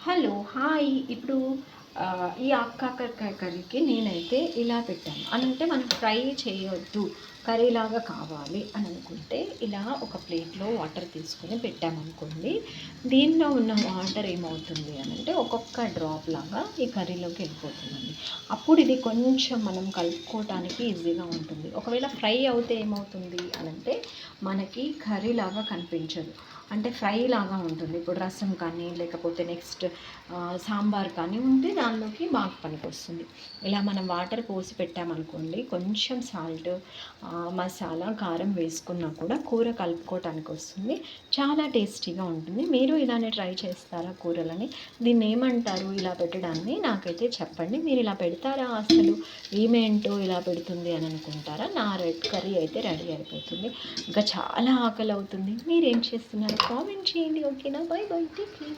Hello hi ఇప్పుడు ఈ ఆకుకాకరకాయ కర్రీకి నేనైతే ఇలా పెట్టాను అంటే మనం ఫ్రై చేయొద్దు కర్రీలాగా కావాలి అని అనుకుంటే ఇలా ఒక ప్లేట్లో వాటర్ తీసుకొని పెట్టామనుకోండి. దీనిలో ఉన్న వాటర్ ఏమవుతుంది అని అంటే ఒక్కొక్క డ్రాప్ లాగా ఈ కర్రీలోకి వెళ్ళిపోతుందండి. అప్పుడు ఇది కొంచెం మనం కలుపుకోవటానికి ఈజీగా ఉంటుంది. ఒకవేళ ఫ్రై అవుతే ఏమవుతుంది అని అంటే మనకి కర్రీలాగా కనిపించదు, అంటే ఫ్రై లాగా ఉంటుంది. ఇప్పుడు రసం కానీ లేకపోతే నెక్స్ట్ సాంబార్ కానీ ఉంటే దానిలోకి బాగా పనికొస్తుంది. ఇలా మనం వాటర్ పోసి పెట్టామనుకోండి, కొంచెం సాల్ట్, మసాలా, కారం వేసుకున్నా కూడా కూర కలుపుకోవటానికి వస్తుంది. చాలా టేస్టీగా ఉంటుంది. మీరు ఇలానే ట్రై చేస్తారా కూరలని? దీన్ని ఏమంటారు ఇలా పెట్టడాన్ని నాకైతే చెప్పండి. మీరు ఇలా పెడతారా అసలు? ఏమేంటో ఇలా పెడుతుంది అని అనుకుంటారా? నా రెడ్ కర్రీ అయితే రెడీ అయిపోతుంది. ఇంకా చాలా ఆకలి అవుతుంది. మీరేం చేస్తున్నారు కామెంట్ చేయండి. ఓకేనా? By by, take care.